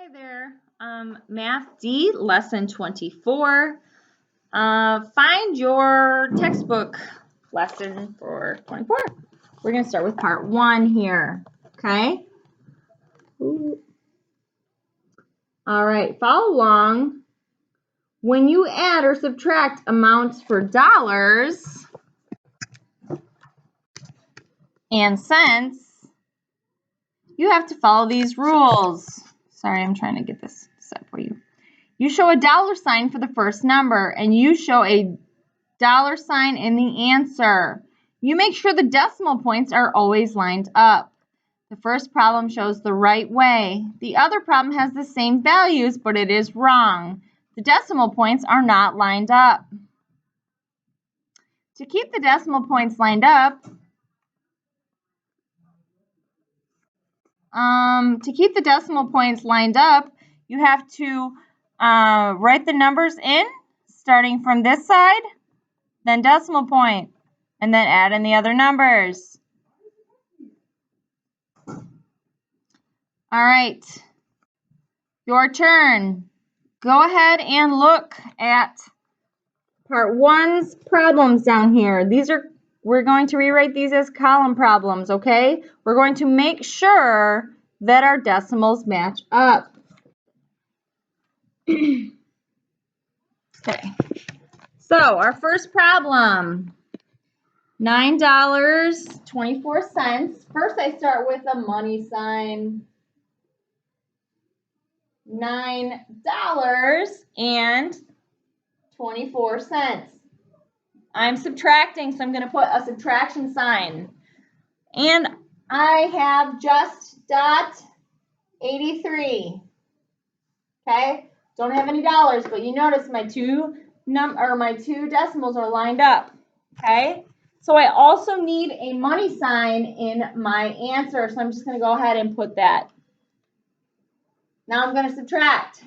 Hi there, Math D, lesson 24. Find your textbook lesson for 24. We're going to start with part 1 here, okay? Ooh. All right, follow along. When you add or subtract amounts for dollars and cents, you have to follow these rules. Sorry, I'm trying to get this set for you. You show a dollar sign for the first number, and you show a dollar sign in the answer. You make sure the decimal points are always lined up. The first problem shows the right way. The other problem has the same values, but it is wrong. The decimal points are not lined up. To keep the decimal points lined up, you have to write the numbers in, starting from this side, then decimal point, and then add in the other numbers. All right, your turn. Go ahead and look at part 1's problems down here. We're going to rewrite these as column problems, okay? We're going to make sure that our decimals match up. Okay, so our first problem, $9.24. First, I start with a money sign. $9.24. I'm subtracting, so I'm going to put a subtraction sign. And I have just .83. Okay? Don't have any dollars, but you notice my two decimals are lined up. Okay? So I also need a money sign in my answer, so I'm just going to go ahead and put that. Now I'm going to subtract.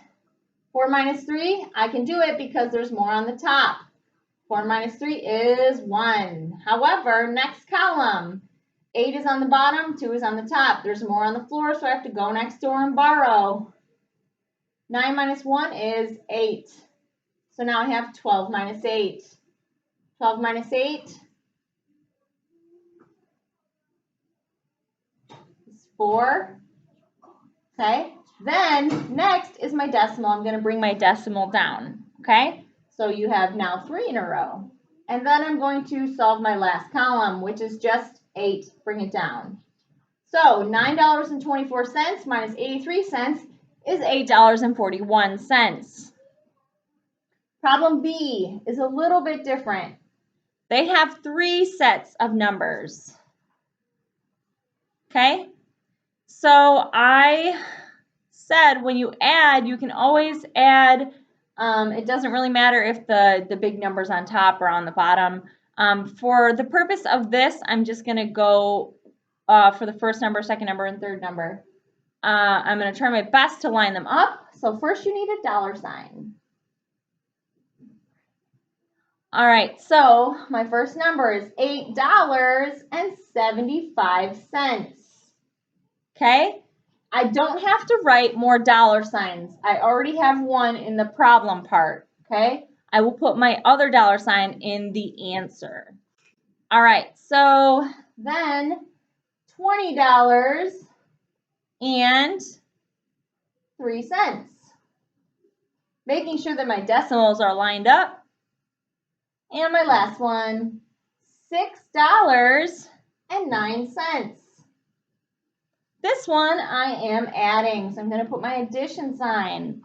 4 minus 3, I can do it because there's more on the top. 4 minus 3 is 1. However, next column, 8 is on the bottom, 2 is on the top. There's more on the floor, so I have to go next door and borrow. 9 minus 1 is 8. So now I have 12 minus 8. 12 minus 8 is 4. Okay. Then next is my decimal. I'm going to bring my decimal down. Okay. So you have now 3 in a row. And then I'm going to solve my last column, which is just 8. Bring it down. So $9.24 minus 83 cents is $8.41. Problem B is a little bit different. They have 3 sets of numbers. Okay? So I said when you add, you can always add, it doesn't really matter if the big number's on top or on the bottom. For the purpose of this, I'm just going to go for the first number, second number, and third number. I'm going to try my best to line them up. So first you need a dollar sign. All right, so my first number is $8.75. Okay? I don't have to write more dollar signs. I already have one in the problem part, okay? I will put my other dollar sign in the answer. All right, so then $20.03. Making sure that my decimals are lined up. And my last one, $6.09. This one I am adding, so I'm going to put my addition sign.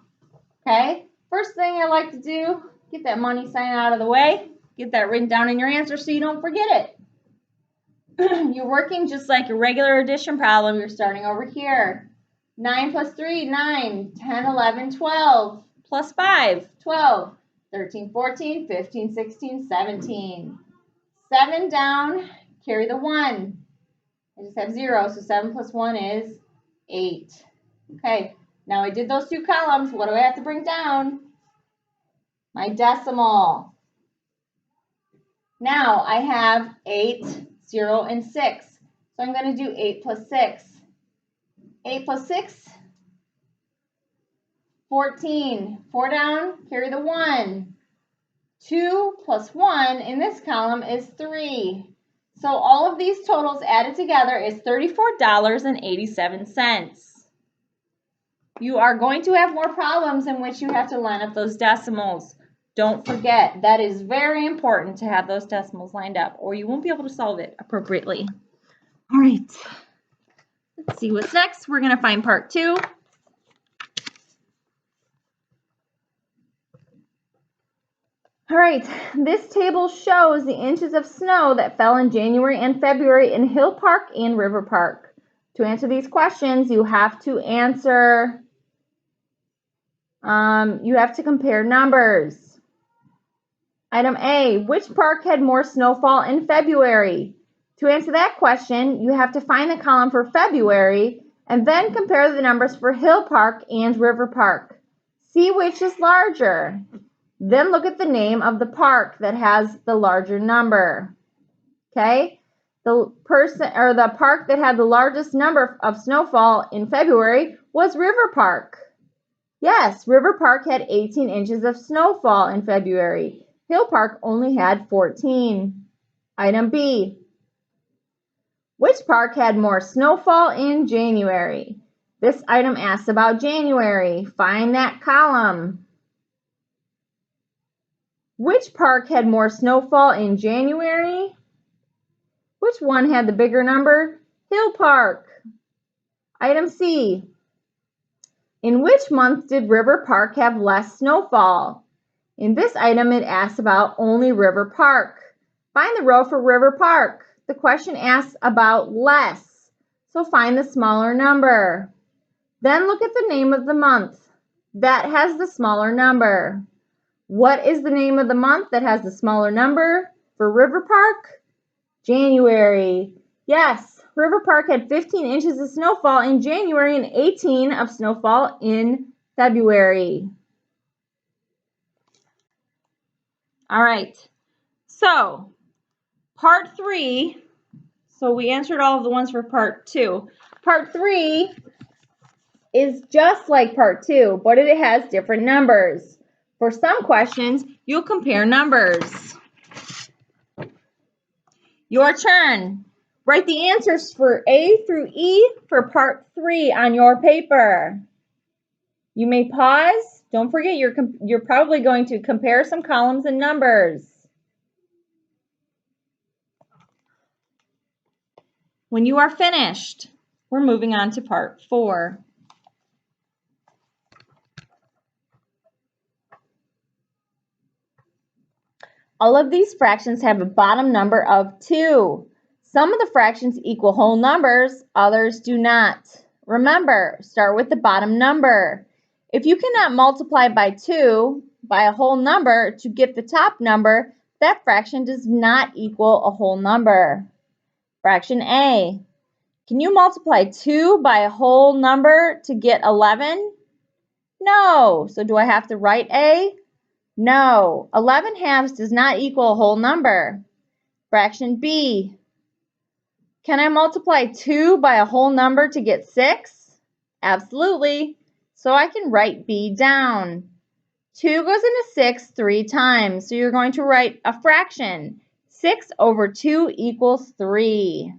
Okay, first thing I like to do, get that money sign out of the way. Get that written down in your answer so you don't forget it. You're working just like a regular addition problem. You're starting over here. 9 plus 3, 9, 10, 11, 12, plus 5, 12, 13, 14, 15, 16, 17. 7 down, carry the 1. I just have 0, so 7 plus 1 is 8. Okay, now I did those 2 columns. What do I have to bring down? My decimal. Now I have 8, 0, and 6. So I'm going to do 8 plus 6. 8 plus 6 14. 4 down, carry the 1. 2 plus 1 in this column is 3. So all of these totals added together is $34.87. You are going to have more problems in which you have to line up those decimals. Don't forget, that is very important to have those decimals lined up, or you won't be able to solve it appropriately. All right, let's see what's next. We're going to find part 2. All right, this table shows the inches of snow that fell in January and February in Hill Park and River Park. To answer these questions, you have to compare numbers. Item A, which park had more snowfall in February? To answer that question, you have to find the column for February and then compare the numbers for Hill Park and River Park. See which is larger. Then look at the name of the park that has the larger number. Okay? The park that had the largest number of snowfall in February was River Park. Yes, River Park had 18 inches of snowfall in February. Hill Park only had 14. Item B. Which park had more snowfall in January? This item asks about January. Find that column. Which park had more snowfall in January? Which one had the bigger number? Hill Park. Item C. In which month did River Park have less snowfall? In this item, it asks about only River Park. Find the row for River Park. The question asks about less, so find the smaller number. Then look at the name of the month that has the smaller number. What is the name of the month that has the smaller number for River Park? January. Yes, River Park had 15 inches of snowfall in January and 18 of snowfall in February. All right, so part 3, so we answered all of the ones for part 2. Part 3 is just like part 2, but it has different numbers. For some questions, you'll compare numbers. Your turn. Write the answers for A through E for part 3 on your paper. You may pause. Don't forget you're probably going to compare some columns and numbers. When you are finished, we're moving on to part 4. All of these fractions have a bottom number of 2. Some of the fractions equal whole numbers, others do not. Remember, start with the bottom number. If you cannot multiply by 2 by a whole number to get the top number, that fraction does not equal a whole number. Fraction A. Can you multiply 2 by a whole number to get 11? No. So do I have to write A? No. 11 halves does not equal a whole number. Fraction B. Can I multiply 2 by a whole number to get 6? Absolutely. So I can write B down. 2 goes into 6 3 times, so you're going to write a fraction. 6 over 2 equals 3.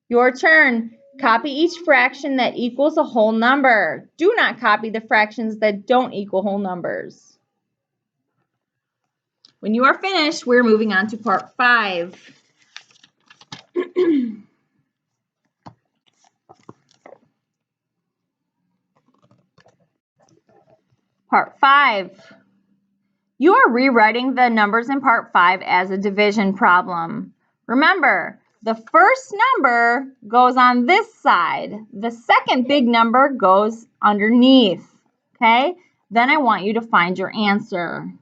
Your turn. Copy each fraction that equals a whole number. Do not copy the fractions that don't equal whole numbers. When you are finished, we're moving on to part 5. Part 5. You are rewriting the numbers in part 5 as a division problem. Remember, the first number goes on this side. The second big number goes underneath. Okay? Then I want you to find your answer.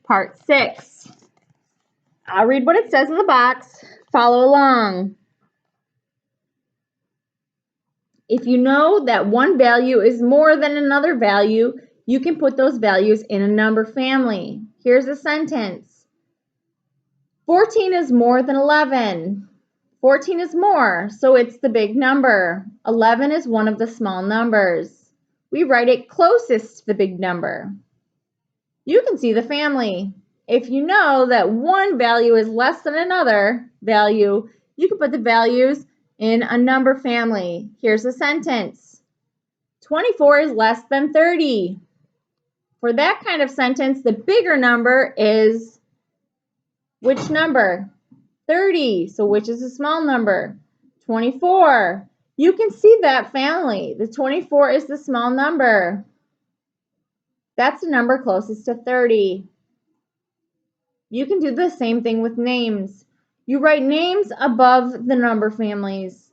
Part 6. I'll read what it says in the box. Follow along. If you know that one value is more than another value, you can put those values in a number family. Here's a sentence. 14 is more than 11. 14 is more, so it's the big number. 11 is one of the small numbers. We write it closest to the big number. You can see the family. If you know that one value is less than another value, you can put the values in a number family. Here's a sentence. 24 is less than 30. For that kind of sentence, the bigger number is which number? 30. So which is a small number? 24. You can see that family. The 24 is the small number. That's the number closest to 30. You can do the same thing with names. You write names above the number families.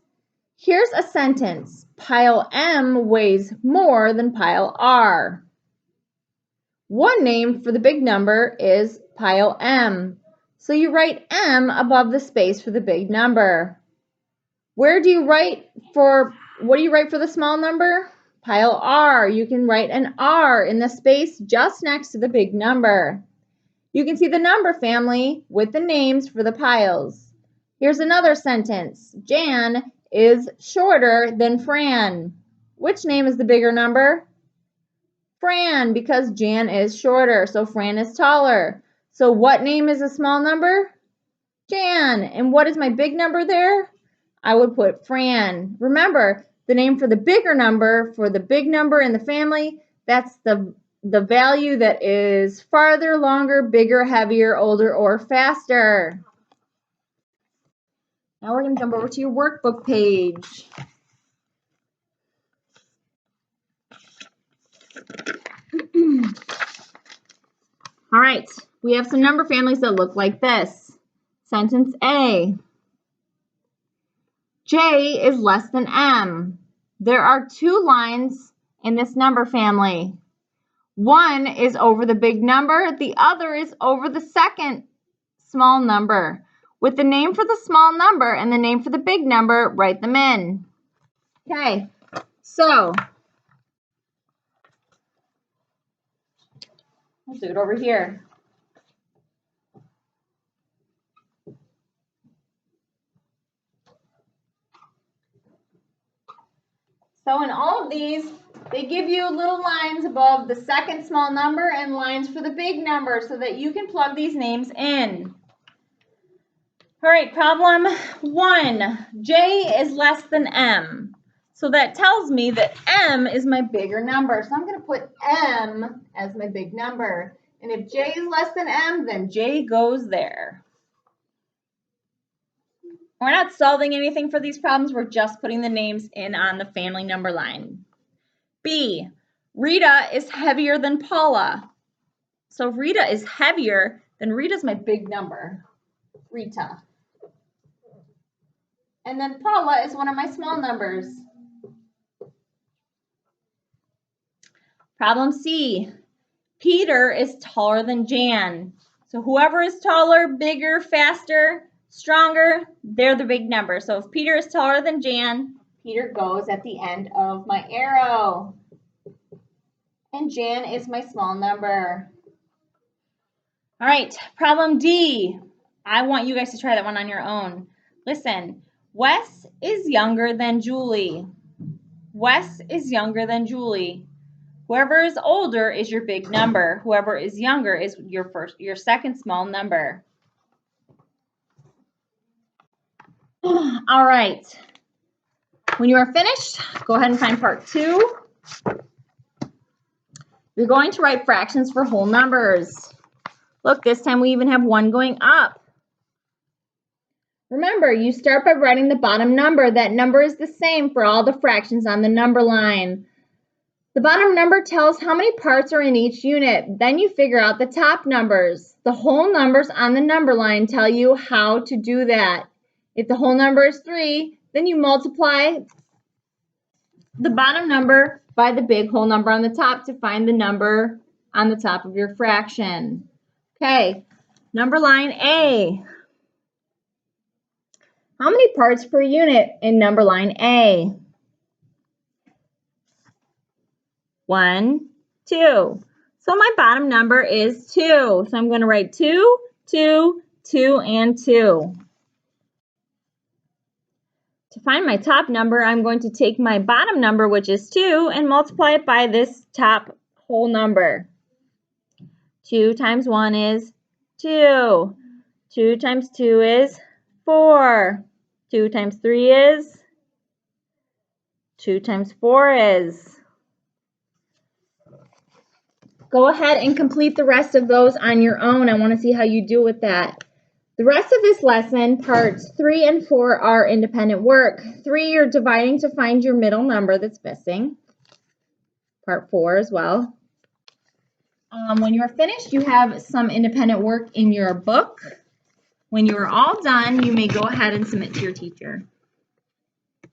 Here's a sentence. Pile M weighs more than pile R. One name for the big number is pile M. So you write M above the space for the big number. What do you write for the small number? Pile R. You can write an R in the space just next to the big number. You can see the number family with the names for the piles. Here's another sentence. Jan is shorter than Fran. Which name is the bigger number? Fran, because Jan is shorter, so Fran is taller. So what name is a small number? Jan. And what is my big number there? I would put Fran. Remember, the name for the bigger number, for the big number in the family, that's the value that is farther, longer, bigger, heavier, older, or faster. Now we're going to jump over to your workbook page. All right, we have some number families that look like this. Sentence A. J is less than M. There are two lines in this number family. One is over the big number, the other is over the second small number. With the name for the small number and the name for the big number, write them in. Okay, so let's do it over here. So in all of these, they give you little lines above the second small number and lines for the big number so that you can plug these names in. All right, problem 1. J is less than M. So that tells me that M is my bigger number. So I'm going to put M as my big number. And if J is less than M, then J goes there. We're not solving anything for these problems. We're just putting the names in on the family number line. B, Rita is heavier than Paula. So if Rita is heavier, then Rita's my big number. Rita. And then Paula is one of my small numbers. Problem C, Peter is taller than Jan. So whoever is taller, bigger, faster, stronger, they're the big number. So if Peter is taller than Jan, Peter goes at the end of my arrow. And Jan is my small number. All right, problem D. I want you guys to try that one on your own. Listen, Wes is younger than Julie. Wes is younger than Julie. Whoever is older is your big number. Whoever is younger is your second small number. All right. When you are finished, go ahead and find part 2. You're going to write fractions for whole numbers. Look, this time we even have 1 going up. Remember, you start by writing the bottom number. That number is the same for all the fractions on the number line. The bottom number tells how many parts are in each unit. Then you figure out the top numbers. The whole numbers on the number line tell you how to do that. If the whole number is 3, then you multiply the bottom number by the big whole number on the top to find the number on the top of your fraction. Okay, number line A. How many parts per unit in number line A? 1, 2. So my bottom number is 2. So I'm going to write 2, 2, 2, and 2. find my top number, I'm going to take my bottom number, which is 2, and multiply it by this top whole number. 2 times 1 is 2. 2 times 2 is 4. 2 times 3 is 2 times 4 is. Go ahead and complete the rest of those on your own. I want to see how you do with that. The rest of this lesson, parts 3 and 4, are independent work. 3, you're dividing to find your middle number that's missing. Part 4 as well. When you're finished, you have some independent work in your book. When you are all done, you may go ahead and submit to your teacher.